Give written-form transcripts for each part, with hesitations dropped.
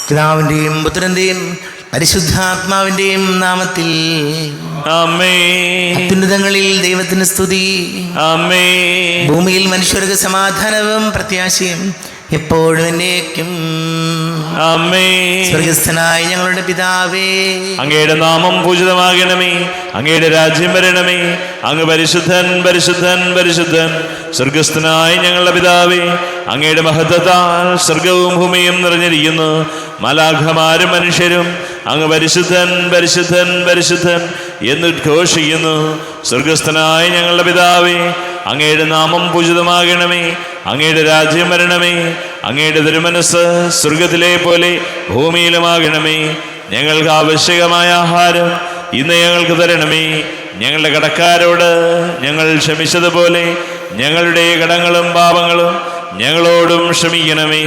പിതാവിന്റെയും പുത്രന്റെയും പരിശുദ്ധാത്മാവിന്റെയും നാമത്തിൽ ആമേൻ. അത്യുന്നതങ്ങളിൽ ദൈവത്തിന് സ്തുതി. ആമേൻ. ഭൂമിയിൽ മനുഷ്യർക്ക് സമാധാനവും പ്രത്യാശയും എപ്പോഴും എന്നേക്കും. ആമേൻ. സ്വർഗസ്ഥനായ ഞങ്ങളുടെ പിതാവേ, അങ്ങയുടെ നാമം പൂജിതമാകണമേ. അങ്ങയുടെ രാജ്യം വരണമേ. അങ്ങ് പരിശുദ്ധൻ പരിശുദ്ധൻ പരിശുദ്ധൻ. സ്വർഗസ്ഥനായ ഞങ്ങളുടെ പിതാവേ, അങ്ങയുടെ മഹത്വത്താൽ സ്വർഗവും ഭൂമിയും നിറഞ്ഞിരിക്കുന്നു. മാലാഖമാരും മനുഷ്യരും അങ്ങ് പരിശുദ്ധൻ പരിശുദ്ധൻ പരിശുദ്ധൻ എന്നുദ്ഘോഷിക്കുന്നു. സ്വർഗസ്ഥനായ ഞങ്ങളുടെ പിതാവേ, അങ്ങയുടെ നാമം പൂജിതമാകണമേ. അങ്ങയുടെ രാജ്യം വരണമേ. അങ്ങയുടെ തിരുമനസ് സ്വർഗത്തിലെ പോലെ ഭൂമിയിലുമാകണമേ. ഞങ്ങൾക്ക് ആവശ്യകമായ ആഹാരം ഇന്ന് ഞങ്ങൾക്ക് തരണമേ. ഞങ്ങളുടെ കടക്കാരോട് ഞങ്ങൾ ക്ഷമിച്ചതുപോലെ ഞങ്ങളുടെ കടങ്ങളും പാപങ്ങളും ഞങ്ങളോടും ക്ഷമിക്കണമേ.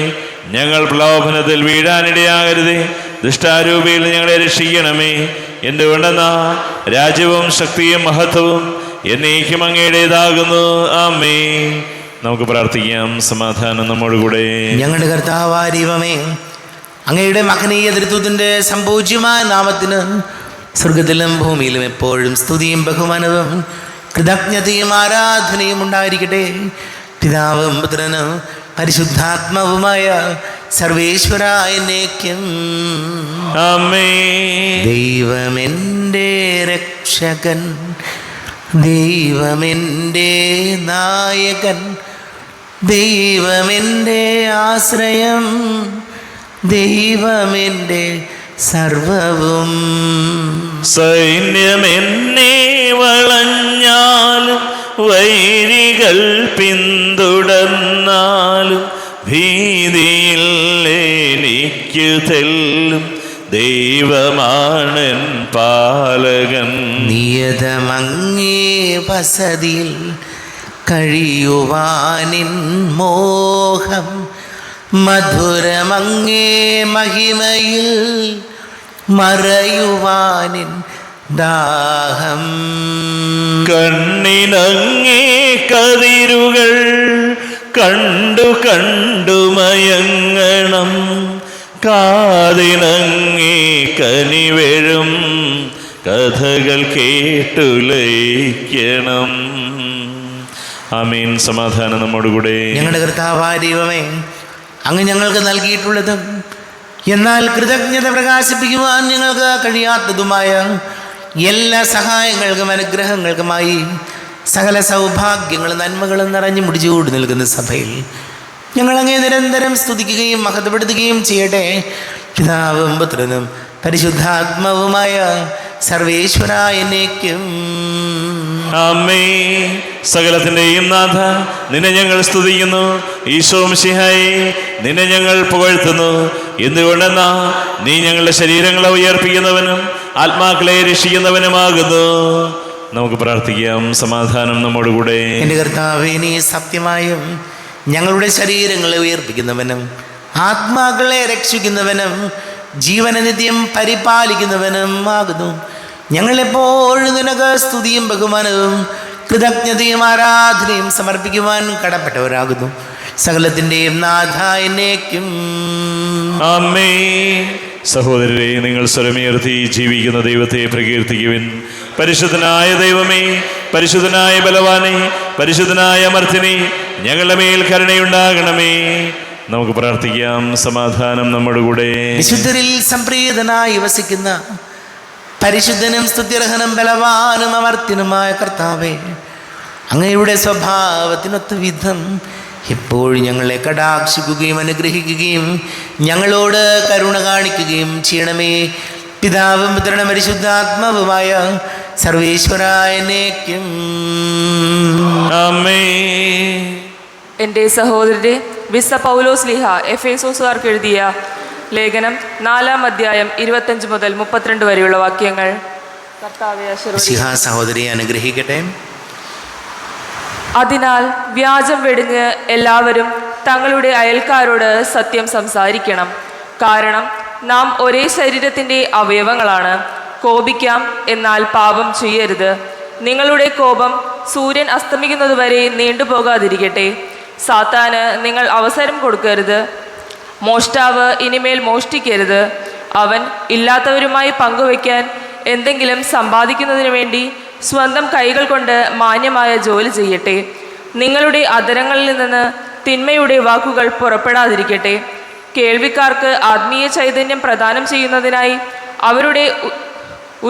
ഞങ്ങൾ പ്രലോഭനത്തിൽ വീഴാനിടയാകരുതേ. ദുഷ്ടാരൂപിയിൽ ഞങ്ങളെ രക്ഷിക്കണമേ. എന്തുകൊണ്ടെന്നാ രാജ്യവും ശക്തിയും മഹത്വവും എന്നേക്കും അങ്ങയുടേതാകുന്നു. ആമേൻ. നമുക്ക് പ്രാർത്ഥിക്കാം. സമാധാനം നമ്മോടുകൂടെ. ഞങ്ങളുടെ കർത്താവായ ദൈവമേ, അങ്ങയുടെ മഹനീയ തൃത്വത്തിന്റെ സംപൂജ്യമായ നാമത്തിന് സ്വർഗത്തിലും ഭൂമിയിലും എപ്പോഴും സ്തുതിയും ബഹുമാനവും കൃതജ്ഞതയും ആരാധനയും ഉണ്ടായിരിക്കട്ടെ. പിതാവും പുത്രനും പരിശുദ്ധാത്മാവുമായ സർവേശ്വര എന്നേക്കും. ആമേൻ. ദൈവമെൻ്റെ രക്ഷകൻ, ദൈവമെൻ്റെ നായകൻ, ദൈവമെൻ്റെ ആശ്രയം, ദൈവമെൻ്റെ സർവവും. സൈന്യമെന്നെ വളഞ്ഞാലും വൈരികൾ പിന്തുടർന്നാലും ഭീതിയിൽ എനിക്ക് തെല്ലും ദൈവമാണൻ പാലകൻ. നിയതമങ്ങേ വസതിയിൽ കഴിയുവാനിൻ മോഹം, മധുരമങ്ങേ മഹിമയിൽ മറയുവാനിൻ ദാഹം. കണ്ണിനങ്ങേ കതിരുകൾ കണ്ടു കണ്ടു മയങ്ങണം. കാതിനങ്ങേ കനിവെഴും കഥകൾ കേട്ടു ലയിക്കണം. ആമീൻ. സമാധാനം നമ്മോടുകൂടെ. ഞങ്ങളുടെ കർത്താവായ ദൈവമേ, അങ്ങ് ഞങ്ങൾക്ക് നൽകിയിട്ടുള്ളതും എന്നാൽ കൃതജ്ഞത പ്രകാശിപ്പിക്കുവാൻ ഞങ്ങൾക്ക് കഴിയാത്തതുമായ എല്ലാ സഹായങ്ങൾക്കും അനുഗ്രഹങ്ങൾക്കുമായി സകല സൗഭാഗ്യങ്ങളും നന്മകളും നിറഞ്ഞു മുടിച്ചുകൂടി നിൽക്കുന്ന സഭയിൽ ഞങ്ങളങ്ങേ നിരന്തരം സ്തുതിക്കുകയും മഹത്വപ്പെടുത്തുകയും ചെയ്യട്ടെ. പിതാവും പുത്രനും പരിശുദ്ധാത്മാവുമായ സർവേശ്വര എന്നേക്കും. ആമേൻ. സകലത്തിന്റെയും നാഥ, നിന്നെ ഞങ്ങൾ സ്തുതിക്കുന്നു. ഈശോ മിശിഹായേ, നിന്നെ ഞങ്ങൾ പുകഴ്ത്തുന്നു. എന്തുകൊണ്ടെന്നാ നീ ഞങ്ങളുടെ ശരീരങ്ങളെ ഉയർപ്പിക്കുന്നവനും ആത്മാക്കളെ രക്ഷിക്കുന്നവനുമാകുന്നു. നമുക്ക് പ്രാർത്ഥിക്കാം. സമാധാനം നമ്മോടുകൂടെ. എൻ്റെ കർത്താവേ, നീ സത്യമായും ഞങ്ങളുടെ ശരീരങ്ങളെ ഉയർപ്പിക്കുന്നവനും ആത്മാക്കളെ രക്ഷിക്കുന്നവനും ജീവന നിത്യം പരിപാലിക്കുന്നവനും ആകുന്നു. ഞങ്ങളെപ്പോഴും നിനക്ക് സ്തുതിയും ബഹുമാനവും കൃതജ്ഞതയും ആരാധനയും സമർപ്പിക്കുവാൻ കടപ്പെട്ടവരാകുന്നു. സകലത്തിൻ്റെയും നാഥ എന്നേക്കും. ആമേൻ. സഹോദരരെ, നിങ്ങൾ സ്വരമുയർത്തി ജീവിക്കുന്ന ദൈവത്തെ പ്രകീർത്തിക്കുവിൻ. പരിശുദ്ധനായ ദൈവമേ, പരിശുദ്ധനായ ബലവാനെ, പരിശുദ്ധനായ അമർത്തിനെ, ഞങ്ങളുടെ മേൽ കരുണയുണ്ടാകണമേ. നമുക്ക് പ്രാർത്ഥിക്കാം. സമാധാനം നമ്മുടെ കൂടെ. വിശുദ്ധരിൽ സംപ്രീതനായി വസിക്കുന്ന പരിശുദ്ധനും സ്തുത്യർഹനും ബലവാനും അമർത്യനുമായ കർത്താവേ, അങ്ങയുടെ സ്വഭാവത്തിനൊത്ത വിധം എപ്പോഴും ഞങ്ങളെ കടാക്ഷിക്കുകയും അനുഗ്രഹിക്കുകയും ഞങ്ങളോട് കരുണ കാണിക്കുകയും ചെയ്യണമേ. പിതാവും പുത്രനും പരിശുദ്ധാത്മാവുമായ സർവേശ്വര എന്നേക്കും. ആമേൻ. എൻ്റെ സഹോദരരെ, വിശുദ്ധ പൗലോസ് ലീഹ എഫേസോസുകാർക്ക് എഴുതിയ ലേഖനം 4-ാം അധ്യായം 25 മുതൽ 32 വരെയുള്ള വാക്യങ്ങൾ. സഹോദരിയെ അനുഗ്രഹിക്കട്ടെ. അതിനാൽ വ്യാജം വെടിഞ്ഞ് എല്ലാവരും തങ്ങളുടെ അയൽക്കാരോട് സത്യം സംസാരിക്കണം. കാരണം നാം ഒരേ ശരീരത്തിൻ്റെ അവയവങ്ങളാണ്. കോപിക്കാം, എന്നാൽ പാപം ചെയ്യരുത്. നിങ്ങളുടെ കോപം സൂര്യൻ അസ്തമിക്കുന്നതുവരെ നീണ്ടുപോകാതിരിക്കട്ടെ. സാത്താന് നിങ്ങൾ അവസരം കൊടുക്കരുത്. മോഷ്ടാവ് ഇനിമേൽ മോഷ്ടിക്കരുത്. അവൻ ഇല്ലാത്തവരുമായി പങ്കുവയ്ക്കാൻ എന്തെങ്കിലും സമ്പാദിക്കുന്നതിനു വേണ്ടി സ്വന്തം കൈകൾ കൊണ്ട് മാന്യമായ ജോലി ചെയ്യട്ടെ. നിങ്ങളുടെ അധരങ്ങളിൽ നിന്ന് തിന്മയുടെ വാക്കുകൾ പുറപ്പെടാതിരിക്കട്ടെ. കേൾവിക്കാർക്ക് ആത്മീയ ചൈതന്യം പ്രദാനം ചെയ്യുന്നതിനായി അവരുടെ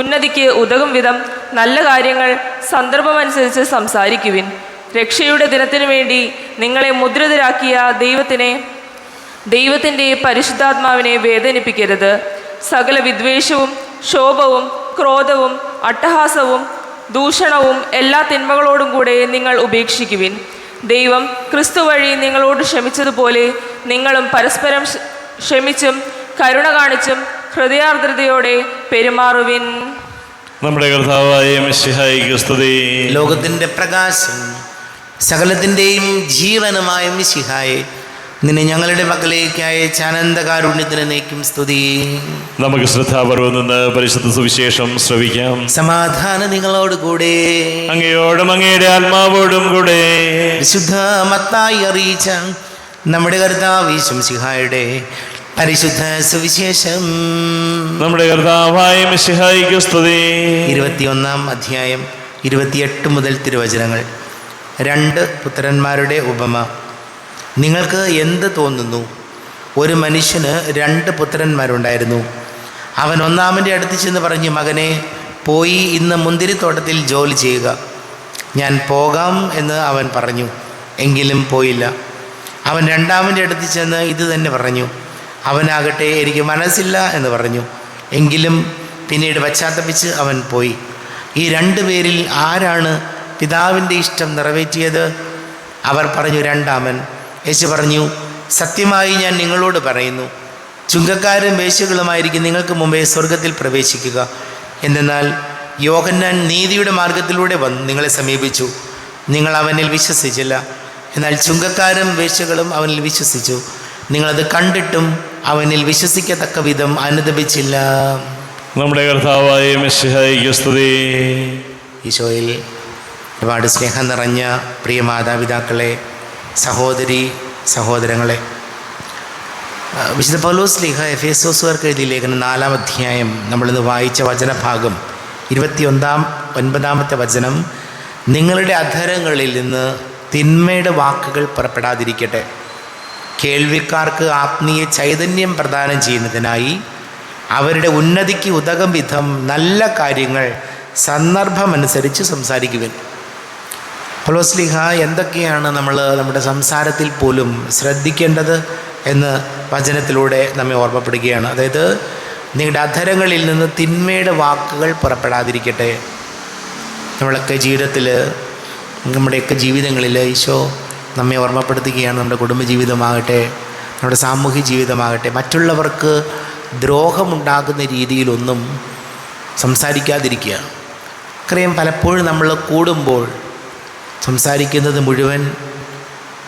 ഉന്നതിക്ക് ഉതകും വിധം നല്ല കാര്യങ്ങൾ സന്ദർഭമനുസരിച്ച് സംസാരിക്കുവിൻ. രക്ഷയുടെ ദിനത്തിനു വേണ്ടി നിങ്ങളെ മുദ്രിതരാക്കിയ ദൈവത്തിൻ്റെ പരിശുദ്ധാത്മാവിനെ വേദനിപ്പിക്കരുത്. സകല വിദ്വേഷവും ശോഭവും ക്രോധവും അട്ടഹാസവും ദൂഷണവും എല്ലാ തിന്മകളോടും കൂടെ നിങ്ങൾ ഉപേക്ഷിക്കുവിൻ. ദൈവം ക്രിസ്തു വഴി നിങ്ങളോട് ക്ഷമിച്ചതുപോലെ നിങ്ങളും പരസ്പരം ക്ഷമിച്ചും കരുണ കാണിച്ചും ഹൃദയാർദ്രതയോടെ പെരുമാറുവിൻ. നമ്മുടെ കർത്താവായ മിശിഹായിക്ക് സ്തുതി. ലോകത്തിൻ്റെ പ്രകാശം സകലത്തിൻ്റെയും ജീവനുമായ മിശിഹായെ, നിന്നെ ഞങ്ങളുടെ മക്കളിലേക്ക് അയച്ച അനന്തകാരുണ്യത്തിന് നീക്കും സ്തുതി. നമുക്ക് ശ്രദ്ധാപൂർവം നിന്ന് പരിശുദ്ധ സുവിശേഷം ശ്രവിക്കാം. സമാധാനം നിങ്ങളോട് കൂടെ. അങ്ങയോടും അങ്ങയുടെ ആത്മാവോടും കൂടെ. വിശുദ്ധ മത്തായി അറിയിച്ച നമ്മുടെ കർത്താവ് യേശു മിശിഹായുടെ പരിശുദ്ധ സുവിശേഷം. നമ്മുടെ കർത്താവായ മിശിഹായിക്ക് സ്തുതി. 21-ാം അധ്യായം 28 മുതൽ തിരുവചനങ്ങൾ. 2 പുത്രന്മാരുടെ ഉപമ. നിങ്ങൾക്ക് എന്ത് തോന്നുന്നു? ഒരു മനുഷ്യന് 2 പുത്രന്മാരുണ്ടായിരുന്നു. അവൻ ഒന്നാമൻ്റെ അടുത്ത് ചെന്ന് പറഞ്ഞു, മകനെ, പോയി ഇന്ന് മുന്തിരിത്തോട്ടത്തിൽ ജോലി ചെയ്യുക. ഞാൻ പോകാം എന്ന് അവൻ പറഞ്ഞു, എങ്കിലും പോയില്ല. അവൻ രണ്ടാമൻ്റെ അടുത്ത് ചെന്ന് ഇത് തന്നെ പറഞ്ഞു. അവനാകട്ടെ, എനിക്ക് മനസ്സില്ല എന്ന് പറഞ്ഞു, എങ്കിലും പിന്നീട് പശ്ചാത്തപിച്ച് അവൻ പോയി. ഈ 2 പേരിൽ ആരാണ് പിതാവിൻ്റെ ഇഷ്ടം നിറവേറ്റിയത്? അവർ പറഞ്ഞു, രണ്ടാമൻ. യേശു പറഞ്ഞു, സത്യമായി ഞാൻ നിങ്ങളോട് പറയുന്നു, ചുങ്കക്കാരും വേശ്യകളുമായിരിക്കും നിങ്ങൾക്ക് മുമ്പേ സ്വർഗത്തിൽ പ്രവേശിക്കുക. എന്തെന്നാൽ യോഹന്നാൻ നീതിയുടെ മാർഗത്തിലൂടെ വന്ന് നിങ്ങളെ സമീപിച്ചു, നിങ്ങൾ അവനിൽ വിശ്വസിച്ചില്ല. എന്നാൽ ചുങ്കക്കാരും വേശ്യകളും അവനിൽ വിശ്വസിച്ചു. നിങ്ങളത് കണ്ടിട്ടും അവനിൽ വിശ്വസിക്കത്തക്ക വിധം അനുദപിച്ചില്ല. നമ്മുടെ കർത്താവായ മിശിഹായിക്ക് സ്തുതി. ഈശോയിൽ ഒരുപാട് സ്നേഹം നിറഞ്ഞ പ്രിയ മാതാപിതാക്കളെ, സഹോദരി സഹോദരങ്ങളെ, വിശുദ്ധ പൗലോസ് ശ്ലീഹ എഫേസോസുകാർക്ക് എഴുതിയ ലേഖനം 4-ാം അധ്യായം നമ്മളിന്ന് വായിച്ച വചനഭാഗം 29-ാമത്തെ വചനം. നിങ്ങളുടെ അധരങ്ങളിൽ നിന്ന് തിന്മയുടെ വാക്കുകൾ പുറപ്പെടാതിരിക്കട്ടെ. കേൾവിക്കാർക്ക് ആത്മീയ ചൈതന്യം പ്രദാനം ചെയ്യുന്നതിനായി അവരുടെ ഉന്നതിക്ക് ഉതകും വിധം നല്ല കാര്യങ്ങൾ സന്ദർഭമനുസരിച്ച് സംസാരിക്കുവിൻ. പൗലോസ് ശ്ലീഹ എന്തൊക്കെയാണ് നമ്മൾ നമ്മുടെ സംസാരത്തിൽ പോലും ശ്രദ്ധിക്കേണ്ടത് എന്ന് വചനത്തിലൂടെ നമ്മെ ഓർമ്മപ്പെടുകയാണ്. അതായത് നിങ്ങളുടെ അധരങ്ങളിൽ നിന്ന് തിന്മയുടെ വാക്കുകൾ പുറപ്പെടാതിരിക്കട്ടെ. നമ്മളൊക്കെ നമ്മുടെയൊക്കെ ജീവിതങ്ങളിൽ ഈശോ നമ്മെ ഓർമ്മപ്പെടുത്തുകയാണ്. നമ്മുടെ കുടുംബജീവിതമാകട്ടെ, നമ്മുടെ സാമൂഹ്യ ജീവിതമാകട്ടെ, മറ്റുള്ളവർക്ക് ദ്രോഹമുണ്ടാകുന്ന രീതിയിലൊന്നും സംസാരിക്കാതിരിക്കുക. അറിയാം, പലപ്പോഴും നമ്മൾ കൂടുമ്പോൾ സംസാരിക്കുന്നത് മുഴുവൻ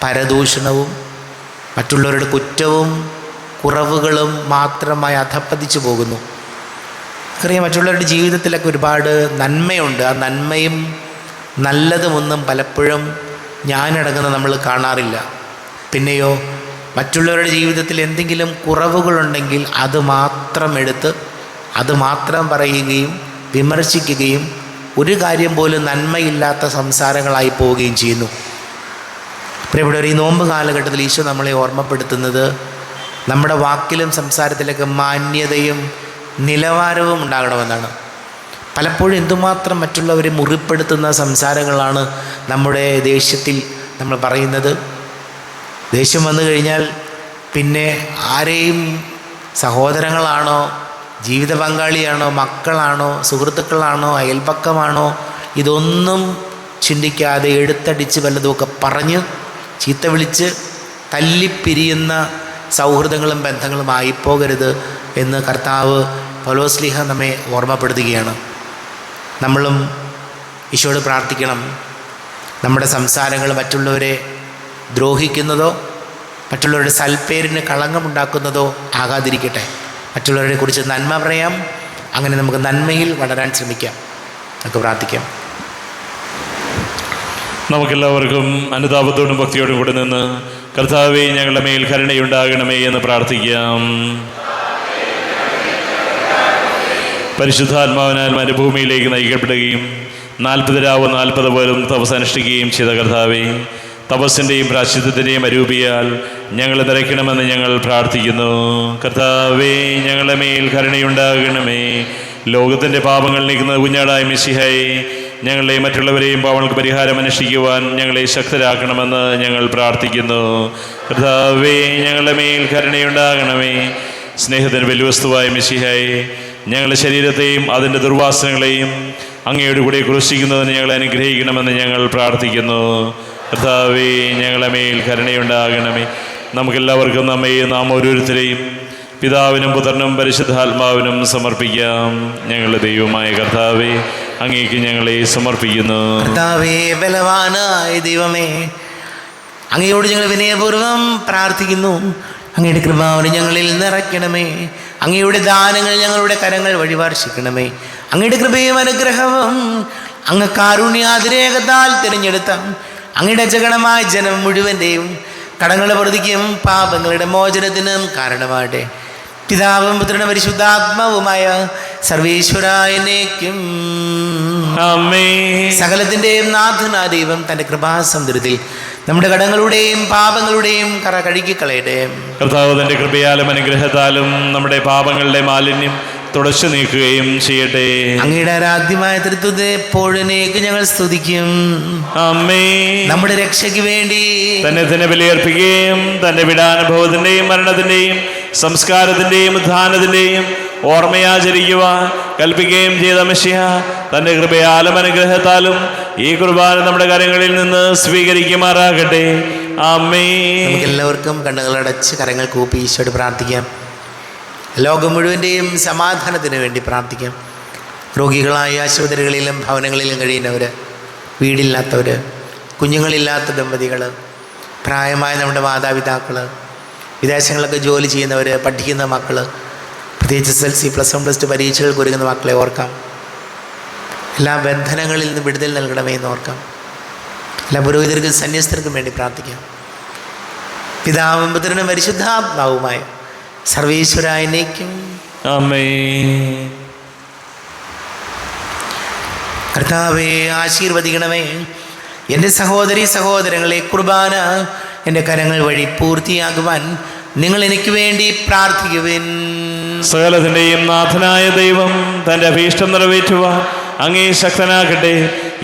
പരദൂഷണവും മറ്റുള്ളവരുടെ കുറ്റവും കുറവുകളും മാത്രമായി അധപ്പതിച്ചു പോകുന്നു. അറിയാം, മറ്റുള്ളവരുടെ ജീവിതത്തിലൊക്കെ ഒരുപാട് നന്മയുണ്ട്. ആ നന്മയും നല്ലതുമൊന്നും പലപ്പോഴും ഞാനടങ്ങുന്ന നമ്മൾ കാണാറില്ല. പിന്നെയോ മറ്റുള്ളവരുടെ ജീവിതത്തിൽ എന്തെങ്കിലും കുറവുകളുണ്ടെങ്കിൽ അത് മാത്രം എടുത്ത് അത് മാത്രം പറയുകയും വിമർശിക്കുകയും ഒരു കാര്യം പോലും നന്മയില്ലാത്ത സംസാരങ്ങളായി പോവുകയും ചെയ്യുന്നു. ഇവിടെ ഈ നോമ്പ് കാലഘട്ടത്തിൽ ഈശോ നമ്മളെ ഓർമ്മപ്പെടുത്തുന്നത് നമ്മുടെ വാക്കിലും സംസാരത്തിലൊക്കെ മാന്യതയും നിലവാരവും ഉണ്ടാകണമെന്നാണ്. പലപ്പോഴും എന്തുമാത്രം മറ്റുള്ളവരെ മുറിപ്പെടുത്തുന്ന സംസാരങ്ങളാണ് നമ്മുടെ ദേഷ്യത്തിൽ നമ്മൾ പറയുന്നത്. ദേഷ്യം വന്നു കഴിഞ്ഞാൽ പിന്നെ ആരെയും സഹോദരങ്ങളാണോ, ജീവിത പങ്കാളിയാണോ, മക്കളാണോ, സുഹൃത്തുക്കളാണോ, അയൽപക്കമാണോ, ഇതൊന്നും ചിന്തിക്കാതെ എടുത്തടിച്ച് വല്ലതുമൊക്കെ പറഞ്ഞ് ചീത്ത വിളിച്ച് തല്ലിപ്പിരിയുന്ന സൗഹൃദങ്ങളും ബന്ധങ്ങളും ആയിപ്പോകരുത് എന്ന് കർത്താവ് പൗലോസ് ശ്ലീഹ നമ്മെ ഓർമ്മപ്പെടുത്തുകയാണ്. നമ്മളും ഈശോയോട് പ്രാർത്ഥിക്കണം, നമ്മുടെ സംസാരങ്ങൾ മറ്റുള്ളവരെ ദ്രോഹിക്കുന്നതോ മറ്റുള്ളവരുടെ സൽപ്പേരിന് കളങ്കമുണ്ടാക്കുന്നതോ ആകാതിരിക്കട്ടെ. മറ്റുള്ളവരെ കുറിച്ച് നന്മ പറയാം. അങ്ങനെ നമുക്ക് നന്മയിൽ വളരാൻ ശ്രമിക്കാം. നമുക്ക് പ്രാർത്ഥിക്കാം. നമുക്കെല്ലാവർക്കും അനുതാപത്തോടും ഭക്തിയോടും കൂടെ നിന്ന് കർത്താവേ ഞങ്ങളുടെ മേൽ കരുണയുണ്ടാകണമേ എന്ന് പ്രാർത്ഥിക്കാം. പരിശുദ്ധാത്മാവിനാൽ മരുഭൂമിയിലേക്ക് നയിക്കപ്പെടുകയും 40 രാവ് 40 പോലും തപസ് അനുഷ്ഠിക്കുകയും ചെയ്ത കർത്താവേ, തപസ്സിൻ്റെയും പ്രാശ്ചിത്യത്തിൻ്റെയും അരൂപിയാൽ ഞങ്ങൾ നിറയ്ക്കണമെന്ന് ഞങ്ങൾ പ്രാർത്ഥിക്കുന്നു. കർത്താവേ ഞങ്ങളുടെ മേൽ കരുണയുണ്ടാകണമേ. ലോകത്തിൻ്റെ പാപങ്ങൾ നീക്കുന്ന കുഞ്ഞാടായ മിശിഹായെ, ഞങ്ങളെ മറ്റുള്ളവരെയും പാവങ്ങൾക്ക് പരിഹാരം അനുഷ്ഠിക്കുവാൻ ഞങ്ങളെ ശക്തരാക്കണമെന്ന് ഞങ്ങൾ പ്രാർത്ഥിക്കുന്നു. കർത്താവേ ഞങ്ങളുടെ മേൽ കരുണയുണ്ടാകണമേ. സ്നേഹത്തിന് വെല്ലുവസ്തുവായ മിശിഹായെ, ഞങ്ങളുടെ ശരീരത്തെയും അതിൻ്റെ ദുർവാസനകളെയും അങ്ങയുടെ കൂടെ ക്രൂശിക്കുന്നതിന് ഞങ്ങളെ അനുഗ്രഹിക്കണമെന്ന് ഞങ്ങൾ പ്രാർത്ഥിക്കുന്നു. കർത്താവേ ഞങ്ങളുടെ മേൽ കരുണയുണ്ടാകണമേ. നമുക്കെല്ലാവർക്കും നമ്മയും നാം ഓരോരുത്തരെയും പിതാവിനും പുത്രനും പരിശുദ്ധാത്മാവിനും സമർപ്പിക്കാം. ഞങ്ങളുടെ ദൈവമായ കർത്താവേ, അങ്ങേക്ക് ഞങ്ങളെ സമർപ്പിക്കുന്നു. കർത്താവേ, ബലവാനായ ദൈവമേ, അങ്ങയോട് ഞങ്ങൾ വിനയപൂർവ്വം പ്രാർത്ഥിക്കുന്നു. അങ്ങയുടെ കൃപാവനെ ഞങ്ങളിൽ നിറയ്ക്കണമേ. അങ്ങയുടെ ദാനങ്ങൾ ഞങ്ങളുടെ കരങ്ങൾ വഴി വർഷിക്കണമേ. അങ്ങയുടെ കൃപയും അനുഗ്രഹവും അങ്ങ് കാരുണ്യാതിരേകത്താൽ തിരഞ്ഞെടുത്ത അങ്ങയുടെ ജഗണമായ ജനം മുഴുവൻ്റെയും കടങ്ങളുടെ പ്രതിക്കും പാപങ്ങളുടെ മോചനത്തിനും കാരണമാകട്ടെ. പിതാവും പുത്രനും പരിശുദ്ധാത്മാവുമായ സർവേശ്വരായനേക്കും സകലത്തിൻ്റെയും നാഥനായ ദൈവം തൻ്റെ കൃപാസമുദ്രത്തിൽ നമ്മുടെ കടങ്ങളുടെയും പാപങ്ങളുടെയും കറ കഴുകിക്കളയട്ടെ. കർത്താവ് തൻ്റെ കൃപയാലും അനുഗ്രഹത്താലും നമ്മുടെ പാപങ്ങളുടെ മാലിന്യം തുടച്ചു നീക്കുകയും ചെയ്യട്ടെ. അങ്ങയുടെ ആരാധ്യമായ തൃത്വത്തെ എപ്പോഴേക്ക് ഞങ്ങൾ സ്തുതിക്കും. നമ്മുടെ രക്ഷയ്ക്ക് വേണ്ടി തന്നെ ബലിയർപ്പിക്കുകയും തൻ്റെ പീഡാനുഭവത്തിൻ്റെയും മരണത്തിൻ്റെയും സംസ്കാരത്തിൻ്റെയും ഉത്ഥാനത്തിൻ്റെയും ഓർമ്മയാചരിക്കുവാൻ കൽപ്പിക്കുകയും ചെയ്ത മെശിഹ തൻ്റെ കൃപയാലും അനുഗ്രഹത്താലും ഈ കുർബാന നമ്മുടെ കരങ്ങളിൽ നിന്ന് സ്വീകരിക്കുമാറാകട്ടെ. ആമേൻ. നമുക്കെല്ലാവർക്കും കണ്ണുകളടച്ച് കരങ്ങൾ കൂപ്പി ഈശോയോട് പ്രാർത്ഥിക്കാം. ലോകം മുഴുവൻ്റെയും സമാധാനത്തിന് വേണ്ടി പ്രാർത്ഥിക്കാം. രോഗികളായ ആശുപത്രികളിലും ഭവനങ്ങളിലും കഴിയുന്നവർ, വീടില്ലാത്തവർ, കുഞ്ഞുങ്ങളില്ലാത്ത ദമ്പതികൾ, പ്രായമായ നമ്മുടെ മാതാപിതാക്കൾ, വിദേശങ്ങളിലൊക്കെ ജോലി ചെയ്യുന്നവർ, പഠിക്കുന്ന മക്കൾ, പ്രത്യേകിച്ച് SSLC, +1, +2 പരീക്ഷകൾക്ക് ഒരുങ്ങുന്ന മക്കളെ ഓർക്കാം. എല്ലാ ബന്ധനങ്ങളിൽ നിന്ന് വിടുതൽ നൽകണമേ എന്ന് ഓർക്കാം. എല്ലാ പുരോഹിതർക്കും സന്യസ്തർക്കും വേണ്ടി പ്രാർത്ഥിക്കാം. പിതാവും പുത്രനും പരിശുദ്ധാത്മാവുമായ സർവേശ്വരായനേക്കും ആമേൻ. കർത്താവേ, ആശീർവദിക്കണമേ. എൻ്റെ സഹോദരീ സഹോദരങ്ങളെ, കുർബാന എൻ്റെ കരങ്ങൾ വഴി പൂർത്തിയാകുവാൻ നിങ്ങൾ എനിക്ക് വേണ്ടി പ്രാർത്ഥിക്കുവിൻ. സകലത്തിൻ്റെയും നാഥനായ ദൈവം തൻ്റെ അഭീഷ്ടം നിറവേറ്റുവാൻ അങ്ങേ ശക്തനാക്കട്ടെ.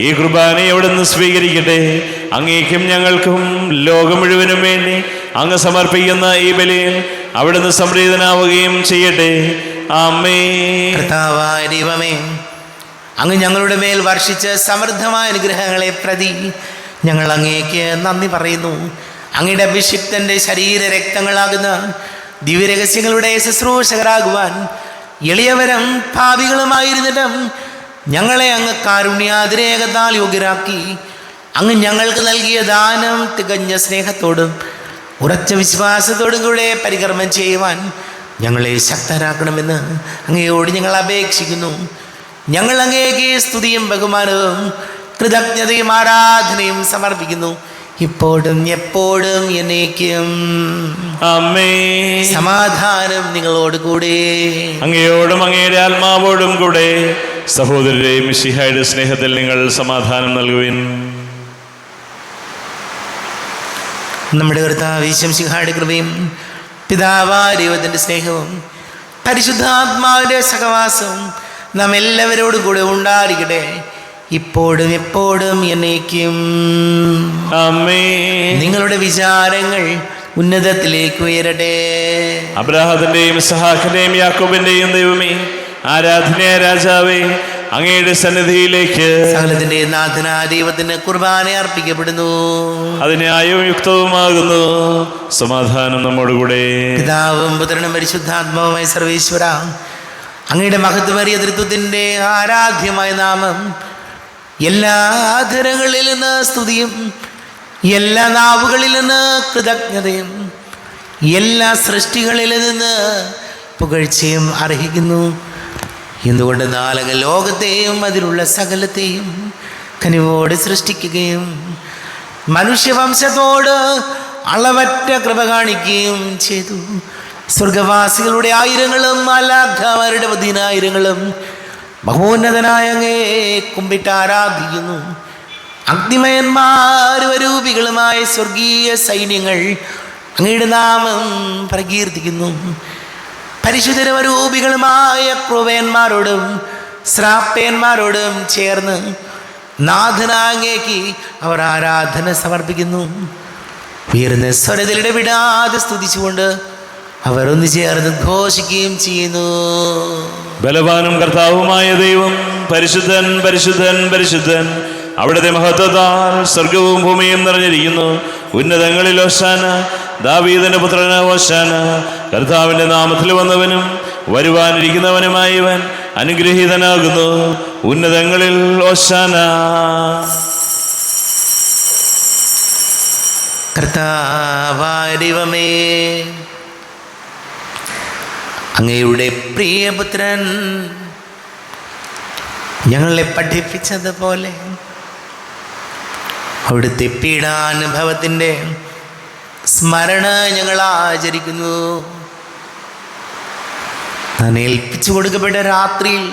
ഈ കുർബാനയെ അവിടുന്ന് സ്വീകരിക്കട്ടെ. അങ്ങേക്കും ഞങ്ങൾക്കും ലോകം മുഴുവനും വേണ്ടി അങ്ങ് സമർപ്പിക്കുന്ന ഈ ബലിയിൽ അവിടുന്ന് സംപ്രീതനാവുകയും ചെയ്യട്ടെ. ആമേൻ. കർത്താവായ ദൈവമേ, അങ്ങ് ഞങ്ങളുടെ മേൽ വർഷിച്ച സമൃദ്ധമായ അനുഗ്രഹങ്ങളെ പ്രതി ഞങ്ങൾ അങ്ങേക്ക് നന്ദി പറയുന്നു. അങ്ങയുടെ അഭിഷിക്തൻ്റെ ശരീര രക്തങ്ങളാകുന്ന ദിവ്യരഹസ്യങ്ങളുടെ ശുശ്രൂഷകരാകുവാൻ എളിയവരും പാപികളുമായിരുന്നിട്ടും ഞങ്ങളെ അങ്ങ് കാരുണ്യാതിരേകത്താൽ യോഗ്യരാക്കി. അങ്ങ് ഞങ്ങൾക്ക് നൽകിയ ദാനം തികഞ്ഞ സ്നേഹത്തോടും ഉറച്ച വിശ്വാസത്തോടും കൂടെ പരികർമ്മം ചെയ്യുവാൻ ഞങ്ങളെ ശക്തരാക്കണമെന്ന് അങ്ങയോട് ഞങ്ങൾ അപേക്ഷിക്കുന്നു. ഞങ്ങൾ അങ്ങേക്ക് സ്തുതിയും ബഹുമാനവും കൃതജ്ഞതയും ആരാധനയും സമർപ്പിക്കുന്നു, ഇപ്പോഴും എപ്പോഴും എന്നേക്കും. ആമേൻ. സമാധാനം നിങ്ങളോട് കൂടെ. അങ്ങയോടും അങ്ങയുടെ ആത്മാവോടും കൂടെ. സഹോദരരെ, മിശിഹായുടെ സ്നേഹത്തിൽ നിങ്ങൾ സമാധാനം നൽകുവിൻ. നമ്മുടെ കർത്താവ് യേശു മിശിഹായുടെ കൃപയും പിതാവായ ദൈവത്തിൻ്റെ സ്നേഹവും പരിശുദ്ധാത്മാവിൻ്റെ സഹവാസവും നാം എല്ലാവരോടും കൂടെ ഉണ്ടായിരിക്കട്ടെ, ഇപ്പോഴും എപ്പോഴും എന്നേക്കും. ആമേൻ. നിങ്ങളുടെ വിചാരങ്ങൾ ഉന്നതത്തിലേക്ക് ഉയരട്ടെ. അബ്രാഹത്തിന്റെയും ഇസ്ഹാക്കിന്റെയും യാക്കോബിന്റെയും ദൈവമേ, ആരാധനയായ രാജാവേ, അങ്ങയുടെ സന്നിധിയിലേക്ക് സകലത്തിന്റെ നാഥനായ ദൈവത്തിന് കുർബാന അർപ്പിക്കപ്പെടുന്നു. അത് ന്യായവും യുക്തവുമാകുന്നു. സമാധാനം നമ്മോടുകൂടെ. പിതാവും പുത്രനും പരിശുദ്ധാത്മാവുമായ സർവേശ്വര, അങ്ങയുടെ മഹത്വമേറിയ തൃത്വത്തിൻ്റെ ആരാധ്യമായ നാമം എല്ലാ ധരങ്ങളിൽ നിന്ന് സ്തുതിയും എല്ലാ നാവുകളിൽ നിന്ന് കൃതജ്ഞതയും എല്ലാ സൃഷ്ടികളിൽ നിന്ന് പുകഴ്ചയും അർഹിക്കുന്നു. എന്തുകൊണ്ട് നാലക ലോകത്തെയും അതിലുള്ള സകലത്തെയും കനിവോടെ സൃഷ്ടിക്കുകയും മനുഷ്യവംശത്തോട് അളവറ്റ കൃപ കാണിക്കുകയും ചെയ്തു. സ്വർഗവാസികളുടെ ആയിരങ്ങളും മാലാഖമാരുടെ 10,000ങ്ങളും മഹോന്നതനായ അങ്ങേ കുമ്പിട്ട് ആരാധിക്കുന്നു. അഗ്നിമയന്മാരൂപികളുമായ സ്വർഗീയ സൈന്യങ്ങൾ അങ്ങയുടെ നാമം പ്രകീർത്തിക്കുന്നു. പരിശുദ്ധരൂപികളുമായ ക്രൂവന്മാരോടും ശ്രാപ്പയന്മാരോടും ചേർന്ന് നാഥനാങ്ങേക്ക് അവർ ആരാധന സമർപ്പിക്കുന്നു. ഉയർന്ന സ്വരത്തിൽ ഇടവിടാതെ സ്തുതിച്ചുകൊണ്ട് അവർ ഒന്ന് ചേർന്ന് ഘോഷിക്കുകയും ചെയ്യുന്നു. ബലവാനും കർത്താവുമായ ദൈവം പരിശുദ്ധൻ പരിശുദ്ധൻ പരിശുദ്ധൻ, അവിടുത്തെ മഹത്വത്താൽ സ്വർഗവും ഭൂമിയും നിറഞ്ഞിരിക്കുന്നു. ഉന്നതങ്ങളിൽ ഹോശാന, ദാവീദിന്റെ പുത്രന് ഹോശാന. കർത്താവിന്റെ നാമത്തിൽ വന്നവനും വരുവാനിരിക്കുന്നവനുമായവൻ അനുഗ്രഹീതനാകുന്നു. ഉന്നതങ്ങളിൽ ഹോശാന. കർത്താവായ ദൈവമേ, അങ്ങയുടെ പ്രിയപുത്രൻ ഞങ്ങളെ പഠിപ്പിച്ചതുപോലെ അവിടുത്തെ പീഡാനുഭവത്തിൻ്റെ സ്മരണ ഞങ്ങൾ ആചരിക്കുന്നു. താൻ ഏൽപ്പിച്ചു കൊടുക്കപ്പെട്ട രാത്രിയിൽ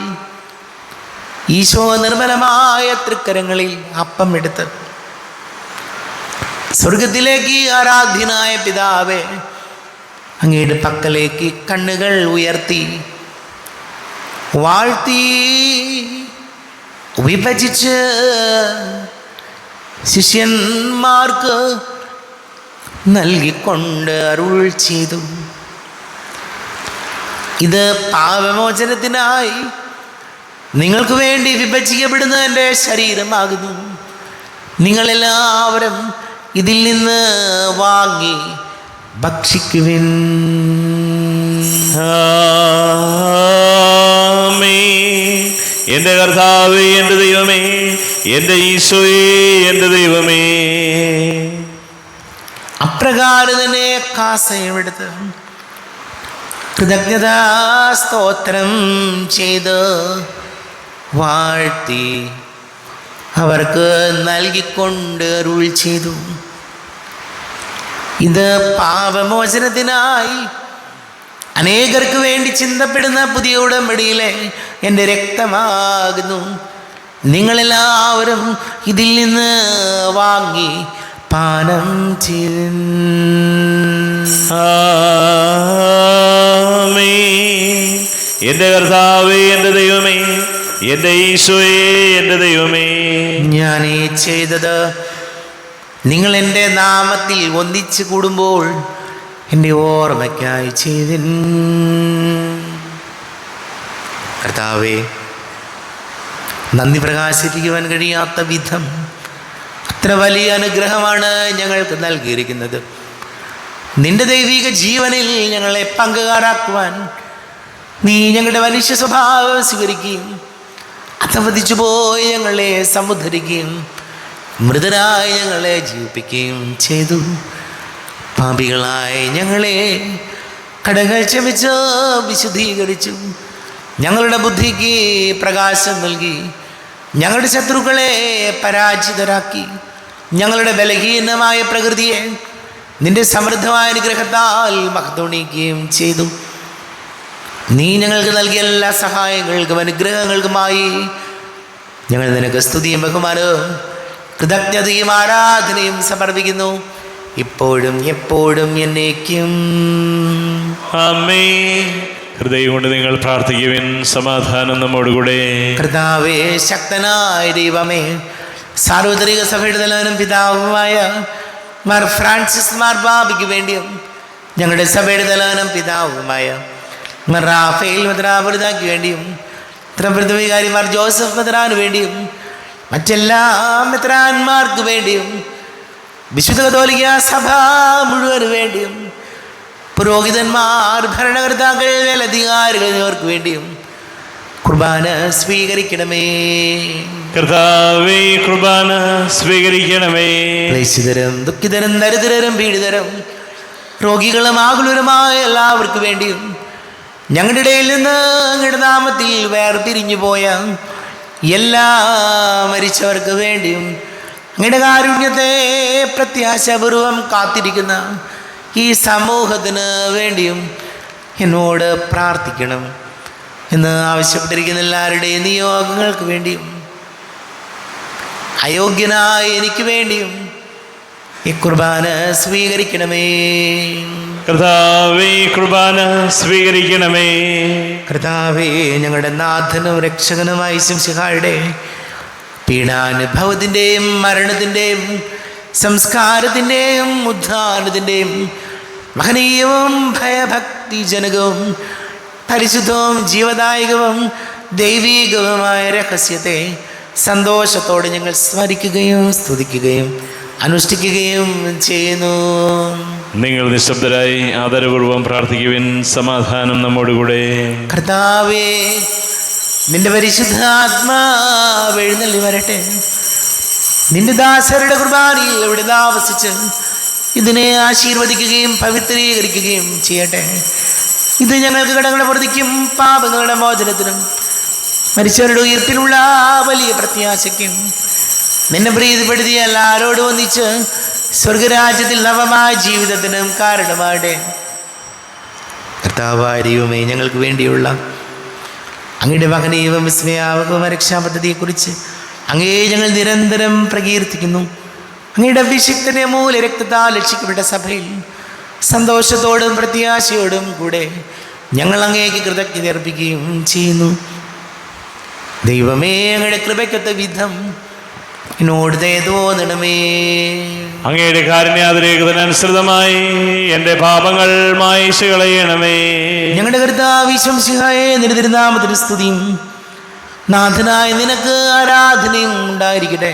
ഈശോ നിർമ്മലമായ തൃക്കരങ്ങളിൽ അപ്പം എടുത്ത് സ്വർഗത്തിലേക്ക് ആരാധ്യനായ പിതാവേ, അങ്ങയുടെ പക്കലേക്ക് കണ്ണുകൾ ഉയർത്തി വാഴ്ത്തി വിഭജിച്ച് ശിഷ്യന്മാർക്ക് നൽകിക്കൊണ്ട് അരുൾ ചെയ്തു. ഇത് പാപമോചനത്തിനായി നിങ്ങൾക്ക് വേണ്ടി വിഭജിക്കപ്പെടുന്ന എൻ്റെ ശരീരമാകുന്നു. നിങ്ങളെല്ലാവരും ഇതിൽ നിന്ന് വാങ്ങി ഭക്ഷിക്കുവിൻ. എൻ്റെ കർത്താവേ, എൻ്റെ ദൈവമേ, എൻ്റെ ഈശോയേ, എൻ്റെ ദൈവമേ. അപ്രകാരം തന്നെ കാസയമെടുത്ത് കൃതജ്ഞതാ സ്തോത്രം ചെയ്ത് വാഴ്ത്തി അവർക്ക് നൽകിക്കൊണ്ട് അരുൾ ചെയ്തു. ഇത് പാപമോചനത്തിനായി അനേകർക്ക് വേണ്ടി ചിന്തപ്പെടുന്ന പുതിയ ഉടമ്പടിയിലെ എൻ്റെ രക്തമാകുന്നു. നിങ്ങളെല്ലാവരും ഇതിൽ നിന്ന് വാങ്ങി പാനം ചെയ്യും. എൻ്റെ കർത്താവേ, എൻ്റെ ദൈവമേ, എൻ്റെ ഈശോയേ, എൻ്റെ ദൈവമേ. ഞാൻ ഈ ചെയ്തത് നിങ്ങൾ എൻ്റെ നാമത്തിൽ ഒന്നിച്ചു കൂടുമ്പോൾ എൻ്റെ ഓർമ്മയ്ക്കായി ചെയ്തിൻ. കർത്താവേ, നന്ദി പ്രകാശിപ്പിക്കുവാൻ കഴിയാത്ത വിധം അത്ര വലിയ അനുഗ്രഹമാണ് ഞങ്ങൾക്ക് നൽകിയിരിക്കുന്നത്. നിന്റെ ദൈവിക ജീവനിൽ ഞങ്ങളെ പങ്കുകാരാക്കുവാൻ നീ ഞങ്ങളുടെ മനുഷ്യ സ്വഭാവം സ്വീകരിക്കുകയും അധപതിച്ചു പോയി ഞങ്ങളെ സമുദ്ധരിക്കുകയും മൃതരായി ഞങ്ങളെ ജീവിപ്പിക്കുകയും ചെയ്തു. പാപികളായി ഞങ്ങളെ കടങ്ങൾ ക്ഷമിച്ച് വിശുദ്ധീകരിച്ചു. ഞങ്ങളുടെ ബുദ്ധിക്ക് പ്രകാശം നൽകി ഞങ്ങളുടെ ശത്രുക്കളെ പരാജിതരാക്കി. ഞങ്ങളുടെ ബലഹീനമായ പ്രകൃതിയെ നിന്റെ സമൃദ്ധമായ അനുഗ്രഹത്താൽ മഹത്വണിക്കുകയും ചെയ്തു. നീ ഞങ്ങൾക്ക് നൽകിയ എല്ലാ സഹായങ്ങൾക്കും അനുഗ്രഹങ്ങൾക്കുമായി ഞങ്ങൾ നിനക്ക് സ്തുതിയും ബഹുമാനവും കൃതജ്ഞതയും ആരാധനയും സമർപ്പിക്കുന്നു, ഇപ്പോഴും എപ്പോഴും എന്നേക്കും. ആമേൻ. ഹൃദയം കൊണ്ട് നിങ്ങൾ പ്രാർത്ഥിക്കുവിൻ. സമാധാനം നമ്മോടുകൂടെ. കർത്താവേ, ശക്തനായ ദൈവമേ, സാർവത്രിക സഭയുടെ തലവനും പിതാവുമായ മാർ ഫ്രാൻസിസ് മാർപാപ്പയ്ക്ക് വേണ്ടിയും ഞങ്ങളുടെ സഭയുടെ തലവനും പിതാവുമായ മാർ റാഫേൽ മെത്രാപ്പൊലീത്തായ്ക്ക് വേണ്ടിയും ത്രിപ്രഥവികാരി മാർ ജോസഫ് മെത്രാന് വേണ്ടിയും മറ്റെല്ലാ മെത്രാന്മാർക്ക് വേണ്ടിയും വിശുദ്ധ കത്തോലിക്ക സഭ മുഴുവന് വേണ്ടിയും പുരോഹിതന്മാർ, ഭരണകർത്താക്കൾ, മേലധികാരികൾ എന്നിവർക്ക് വേണ്ടിയും കുർബാന സ്വീകരിക്കണമേ. കർത്താവേ, കുർബാന സ്വീകരിക്കണമേ. ക്ലേശിതരും ദുഃഖിതരും ദരിദ്രരും പീഡിതരും രോഗികളും ആകുലരുമായ എല്ലാവർക്കും വേണ്ടിയും ഞങ്ങളുടെ ഇടയിൽ നിന്ന് അങ്ങയുടെ നാമത്തിൽ വേർപിരിഞ്ഞു പോയ എല്ലാ മരിച്ചവർക്ക് വേണ്ടിയും അങ്ങയുടെ കാരുണ്യത്തെ പ്രത്യാശപൂർവം കാത്തിരിക്കുന്ന ഈ സമൂഹത്തിന് വേണ്ടിയും എന്നോട് പ്രാർത്ഥിക്കണം എന്ന് ആവശ്യപ്പെട്ടിരിക്കുന്ന എല്ലാവരുടെയും നിയോഗങ്ങൾക്ക് വേണ്ടിയും അയോഗ്യനായ എനിക്ക് വേണ്ടിയും ഈ കുർബാന സ്വീകരിക്കണമേ. കർത്താവേ, കുർബാന സ്വീകരിക്കണമേ. കർത്താവേ, ഞങ്ങളുടെ നാഥനും രക്ഷകനുമായ ശിഹായുടെ പീഡാനുഭവത്തിൻ്റെയും മരണത്തിൻ്റെയും സംസ്കാരത്തിൻ്റെയും ഉദ്ധാനത്തിൻ്റെയും മഹനീയവും ഭയഭക്തിജനകവും പരിശുദ്ധവും ജീവദായകവും ദൈവീകവുമായ രഹസ്യത്തെ സന്തോഷത്തോടെ ഞങ്ങൾ സ്മരിക്കുകയും സ്തുതിക്കുകയും അനുഷ്ഠിക്കുകയും ചെയ്യുന്നു. നിങ്ങൾ നിശബ്ദരായി ആദരപൂർവ്വം പ്രാർത്ഥിക്കുവിൻ. സമാധാനം നമ്മോടുകൂടെ. കർത്താവേ, നിന്റെ പരിശുദ്ധാത്മാവ് എഴുന്നള്ളി വരട്ടെ. നിന്റെ ദാസരുടെ കുർബാനയിൽ എവിടെ താമസിച്ച് ഇതിനെ ആശീർവദിക്കുകയും പവിത്രീകരിക്കുകയും ചെയ്യട്ടെ. ഇത് ഞങ്ങൾക്ക് കടങ്ങളുടെ പ്രതിക്കും പാപങ്ങളുടെ മോചനത്തിനും മരിച്ചവരുടെ ഉയർപ്പിലുള്ള വലിയ പ്രത്യാശയ്ക്കും നിന്നെ പ്രീതിപ്പെടുത്തിയ എല്ലാവരോടും ഒന്നിച്ച് സ്വർഗരാജ്യത്തിൽ നവമായ ജീവിതത്തിനും കാരണമാകട്ടെ. കർത്താവായ ദൈവമേ, ഞങ്ങൾക്ക് വേണ്ടിയുള്ള അങ്ങയുടെ മഹനീയവും വിസ്മയാവകവും രക്ഷാപദ്ധതിയെക്കുറിച്ച് അങ്ങേ ഞങ്ങൾ നിരന്തരം പ്രകീർത്തിക്കുന്നു. അങ്ങയുടെ അഭിഷിക്തന്റെ മൂല രക്തത്താൽ രക്ഷിക്കപ്പെട്ട സഭയിൽ സന്തോഷത്തോടും പ്രത്യാശയോടും കൂടെ ഞങ്ങൾ അങ്ങേക്ക് കൃതജ്ഞത അർപ്പിക്കുകയും ചെയ്യുന്നു. ദൈവമേ, അങ്ങയുടെ കൃപയ്ക്കൊത്ത വിധം എന്നോട് ദയ തോന്നണമേ. അങ്ങയുടെ കാരുണ്യാതിരേകതനുസൃതമായി എൻ്റെ പാപങ്ങൾ മായിച്ചു കളയണമേ. ഞങ്ങളുടെ കർത്താവ് ഈശോ മിശിഹായെ, നിന്റെ തിരുനാമത്തിന് സ്തുതിയും നാഥനായ നിനക്ക് ആരാധനയും ഉണ്ടായിരിക്കട്ടെ.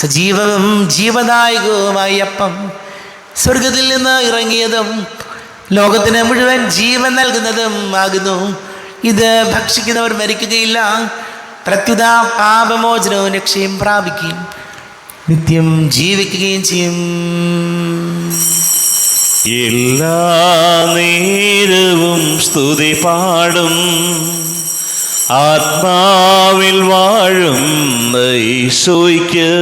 സജീവവും ജീവദായകവുമായ അപ്പം സ്വർഗത്തിൽ നിന്ന് ഇറങ്ങിയതും ലോകത്തിന് മുഴുവൻ ജീവൻ നൽകുന്നതും ആകുന്നു. ഇത് ഭക്ഷിക്കുന്നവർ മരിക്കുകയില്ല, പ്രത്യുത പാപമോചനവും രക്ഷയും പ്രാപിക്കുകയും നിത്യം ജീവിക്കുകയും ചെയ്യും. എല്ലാ നേരവും സ്തുതി പാടും ആത്മാവിൽ വാഴും ഈശോയ്ക്ക്.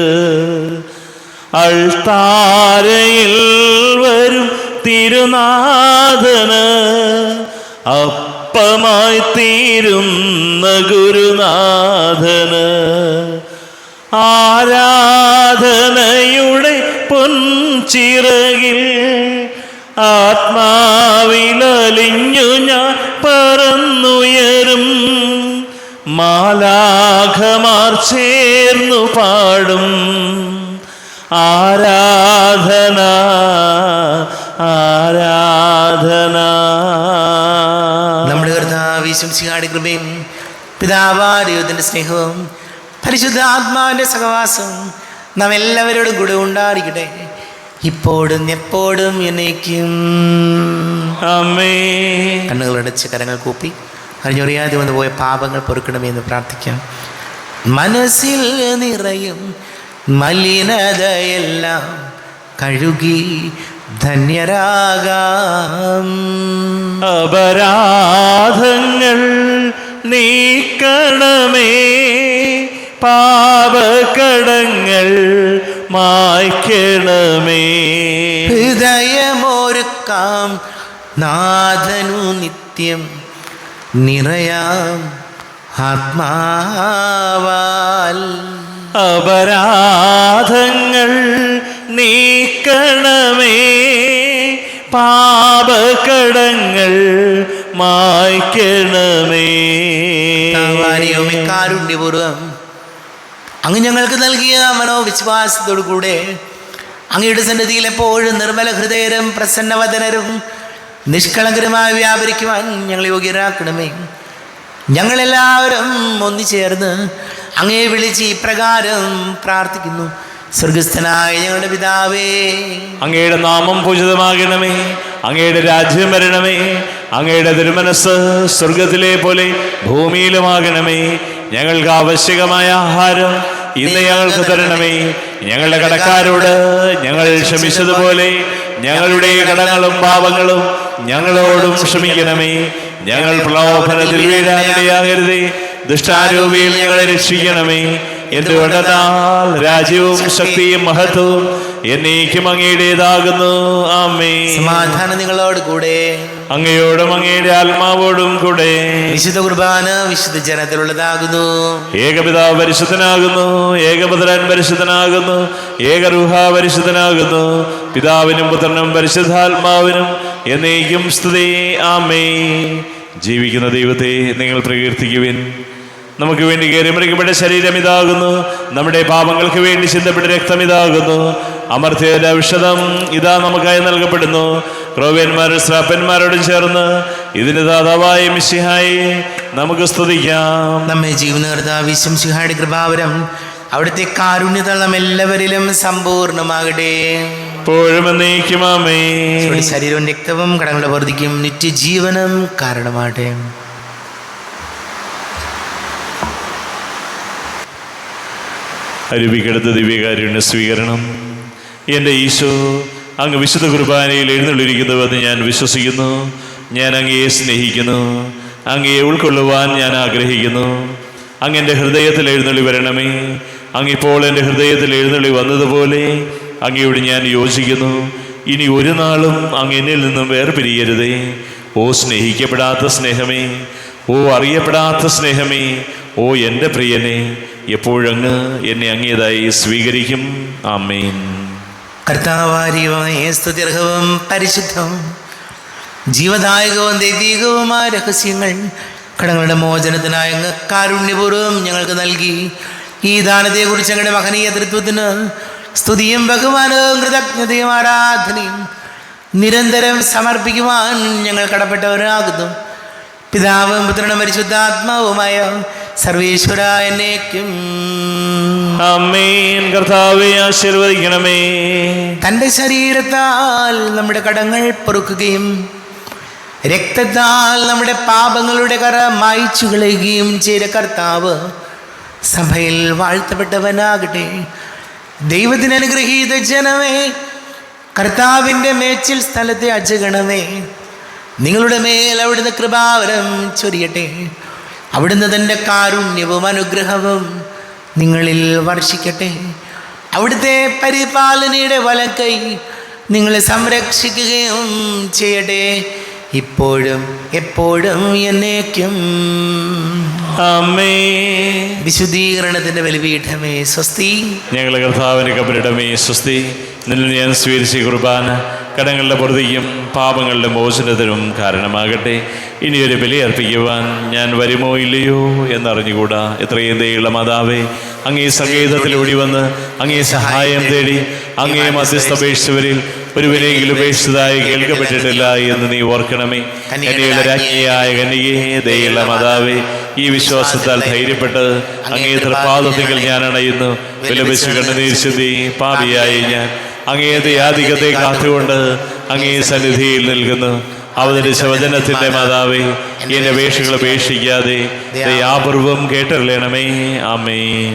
അൾത്താരയിൽ വരും തിരുനാഥന് അപ്പമായി തീരുന്ന ഗുരുനാഥന് ആരാധനയുടെ പൊൻചിറകിൽ ആത്മാവിലലിഞ്ഞു ഞാൻ പറന്നുയരും. മാലാഖമാർ ചേർന്നു പാടും ആരാധന ആരാധന. നമ്മുടെ കർത്താവ് ഈശോ മിശിഹായുടെ കൃപയും പിതാവായ ദൈവത്തിൻ്റെ സ്നേഹവും പരിശുദ്ധ ആത്മാവിൻ്റെ സഹവാസവും നാം എല്ലാവരോടും കൂടെ ഉണ്ടായിരിക്കട്ടെ, ഇപ്പോഴും എപ്പോഴും എന്നേക്കും. ആമേൻ. കണ്ണുകളടച്ച് കരങ്ങൾ കൂപ്പി അറിഞ്ഞറിയാതെ വന്നു പോയ പാപങ്ങൾ പൊറുക്കണമെന്ന് പ്രാർത്ഥിക്കാം. മനസ്സിൽ നിറയും മലിനതയെല്ലാം കഴുകി ധന്യരാകാം. അപരാധങ്ങൾ നീക്കണമേ, പാപകടങ്ങൾ മായ്ക്കണമേ. ഹൃദയമൊരുക്കാം നാഥനു നിത്യം നിറയാം ആത്മാവാൽ. അപരാധങ്ങൾ നീക്കണമേ, പാപകടങ്ങൾ മായ്ക്കണമേ. കാരുണ്യപൂർവം അങ്ങ് ഞങ്ങൾക്ക് നൽകിയ മനോവിശ്വാസത്തോടു കൂടെ അങ്ങയുടെ സന്നിധിയിൽ എപ്പോഴും നിർമ്മല ഹൃദയരും പ്രസന്നവദനരും നിഷ്കളങ്കരുമായി വ്യാപരിക്കുവാൻ ഞങ്ങൾ യോഗ്യരാക്കണമേ. ഞങ്ങളെല്ലാവരും ഒന്നുചേർന്ന് അങ്ങയെ വിളിച്ച് ഇപ്രകാരം പ്രാർത്ഥിക്കുന്നു. സ്വർഗസ്ഥനായ ഞങ്ങളുടെ പിതാവേ, അങ്ങയുടെ നാമം പൂജിതമാകണമേ, അങ്ങയുടെ രാജ്യം വരണമേ, അങ്ങയുടെ തിരുമനസ് സ്വർഗത്തിലെ പോലെ ഭൂമിയിലുമാകണമേ. ഞങ്ങൾക്ക് ആവശ്യകമായ ആഹാരം ഇന്ന് ഞങ്ങൾക്ക് തരണമേ. ഞങ്ങളുടെ കടക്കാരോട് ഞങ്ങൾ ക്ഷമിച്ചതുപോലെ ഞങ്ങളുടെ കടങ്ങളും പാപങ്ങളും ഞങ്ങളോടും ക്ഷമിക്കണമേ. ഞങ്ങൾ പ്രലോഭനത്തിൽ വീഴാനിടയാകരുതേ, ദുഷ്ടാരൂപിയിൽ ഞങ്ങളെ രക്ഷിക്കണമേ. എന്തുകൊണ്ടെന്നാൽ രാജ്യവും ശക്തിയും മഹത്വവും എന്നേക്കും അങ്ങയുടേതാകുന്നു. ആമേൻ. സമാധാനം നിങ്ങളോട് കൂടെ. അങ്ങയോടും അങ്ങയുടെ ആത്മാവോടും കൂടെ. വിശുദ്ധ കുർബാന വിശുദ്ധ ജനത്തിലുള്ളതാകുന്നു. ഏകപിതാവ് പരിശുദ്ധനാകുന്നു, ഏകപുത്രൻ പരിശുദ്ധനാകുന്നു, ഏകരൂഹ പരിശുദ്ധനാകുന്നു. പിതാവിനും പുത്രനും പരിശുദ്ധാത്മാവിനും എന്നേക്കും സ്തുതി. ആമേൻ. ജീവിക്കുന്ന ദൈവത്തെ നിങ്ങൾ പ്രകീർത്തിക്കുവിൻ. നമുക്ക് വേണ്ടി കയറിമറിക്കപ്പെട്ട ശരീരം ഇതാകുന്നു, നമ്മുടെ പാപങ്ങൾക്ക് വേണ്ടി ചിന്തപ്പെട്ട രക്തം ഇതാകുന്നു. അമർത്യയുടെ ഔഷധം ഇതാ നമുക്കായി നൽകപ്പെടുന്നു. ക്രോവ്യന്മാരും ശ്രാപ്പന്മാരോടും ചേർന്ന് ഇതിന് ദാതാവായ മിശിഹായെ നമുക്ക് സ്തുതിക്കാം. നമ്മെ ജീവന കർത്താവ് മിശിഹായുടെ കൃപാവരം അവിടുത്തെ കാരുണ്യത നാം എല്ലാവരിലും സമ്പൂർണ്ണമാകട്ടെ. എപ്പോഴും എന്നേക്കും ആമേൻ. ശരീരവും രക്തവും കടങ്ങളുടെ വർദ്ധിക്കും നിത്യജീവനം കാരണമാകട്ടെ. അരുവിക്കടുത്ത ദിവ്യകാരുണ്യ സ്വീകരണം. എൻ്റെ ഈശോ, അങ്ങ് വിശുദ്ധ കുർബാനയിൽ എഴുന്നള്ളിരിക്കുന്നുവെന്ന് ഞാൻ വിശ്വസിക്കുന്നു. ഞാൻ അങ്ങയെ സ്നേഹിക്കുന്നു. അങ്ങയെ ഉൾക്കൊള്ളുവാൻ ഞാൻ ആഗ്രഹിക്കുന്നു. അങ്ങ് എൻ്റെ ഹൃദയത്തിൽ എഴുന്നള്ളി വരണമേ. അങ്ങിപ്പോൾ എൻ്റെ ഹൃദയത്തിൽ എഴുന്നള്ളി വന്നതുപോലെ അങ്ങയോട് ഞാൻ യോജിക്കുന്നു. ഇനി ഒരു നാളും അങ്ങ് എന്നിൽ നിന്നും വേർപിരിയരുതേ. ഓ സ്നേഹിക്കപ്പെടാത്ത സ്നേഹമേ, ഓ അറിയപ്പെടാത്ത സ്നേഹമേ, ഓ എൻ്റെ പ്രിയനെ, എപ്പോഴങ്ങ് എന്നെ അങ്ങേതായി സ്വീകരിക്കും. ആമേൻ. കർത്താവാരിയുമായ സ്തുത്യർഹവും പരിശുദ്ധവും ജീവദായകവും ദൈവികവുമായ രഹസ്യങ്ങൾ കടങ്ങളുടെ മോചനത്തിനായ അങ്ങ് കാരുണ്യപൂർവ്വം ഞങ്ങൾക്ക് നൽകി. ഈ ദാനത്തെക്കുറിച്ച് ഞങ്ങളുടെ മഹനീയ തൃത്വത്തിന് സ്തുതിയും ബഹുമാനവും കൃതജ്ഞതയും ആരാധനയും നിരന്തരം സമർപ്പിക്കുവാൻ ഞങ്ങൾ കടപ്പെട്ടവരാകുന്നു. പിതാവും പുത്രനും പരിശുദ്ധാത്മാവുമായ സർവേശ്വര എന്നേക്കും ആമേൻ. കർത്താവേ ആശീർവദിക്കണമേ. തൻ്റെ ശരീരത്താൽ നമ്മുടെ കടങ്ങൾ പൊറുക്കുകയും രക്തത്താൽ നമ്മുടെ പാപങ്ങളുടെ കറ മായ്ച്ചു കളയുകയും ചെയ്ത കർത്താവ് സഭയിൽ വാഴ്ത്തപ്പെട്ടവനാകട്ടെ. ദൈവത്തിന് അനുഗ്രഹീത ജനമേ, കർത്താവിൻ്റെ മേച്ചിൽ സ്ഥലത്തെ അജഗണമേ, നിങ്ങളുടെ മേൽ അവിടുന്ന് കൃപാവരം ചൊരിയട്ടെ. അവിടുന്ന് തൻ്റെ കാരുണ്യവും അനുഗ്രഹവും നിങ്ങളിൽ വർഷിക്കട്ടെ. അവിടുത്തെ പരിപാലനയുടെ വലക്കൈ നിങ്ങളെ സംരക്ഷിക്കുകയും ചെയ്യട്ടെ, ഇപ്പോഴും എപ്പോഴും എന്നേക്കും. ആമേൻ. വിശുദ്ധീകരണത്തിൻ്റെ ബലിപീഠമേ സ്വസ്തി. ഞങ്ങളുടെ കർത്താവിൻ്റെ കബരിടമേ സ്വസ്തി. നിന്നിൽ ഞാൻ സ്വീകരിച്ച കുർബാന കടങ്ങളുടെ പൊറുതിക്കും പാപങ്ങളുടെ മോചനത്തിനും കാരണമാകട്ടെ. ഇനിയൊരു ബലി അർപ്പിക്കുവാൻ ഞാൻ വരുമോ ഇല്ലയോ എന്നറിഞ്ഞുകൂടാ. എത്രയും ദയുള്ള മാതാവേ, അങ്ങേ സംഗീതത്തിലൂടി വന്ന് അങ്ങേ സഹായം തേടി അങ്ങേ മധ്യസ്ഥപേക്ഷിച്ചവരിൽ ഒരുവരെങ്കിലും ഉപേക്ഷിച്ചതായി കേൾക്കപ്പെട്ടിട്ടില്ല എന്ന് നീ ഓർക്കണമേ. കന്യകയുടെ രാജ്ഞിയായ കന്യകേ, ദയുള്ള മാതാവേ, ഈ വിശ്വാസത്താൽ ധൈര്യപ്പെട്ട് അങ്ങേ തൃപ്പാദത്തിൽ ഞാൻ അണയുന്നു. വിലപിച്ചു കണ്ണുനീർ ചിന്തി പാപിയായി ഞാൻ അങ്ങേ ദയാധികത്തെ കാത്തുകൊണ്ട് അങ്ങേ സന്നിധിയിൽ നിൽക്കുന്നു. അവതരിച്ച വചനത്തിൻ്റെ മാതാവേ, എന്റെ അപേക്ഷകൾ ഉപേക്ഷിക്കാതെ ദയാപൂർവം കേട്ടറിയണമേ. ആമേൻ.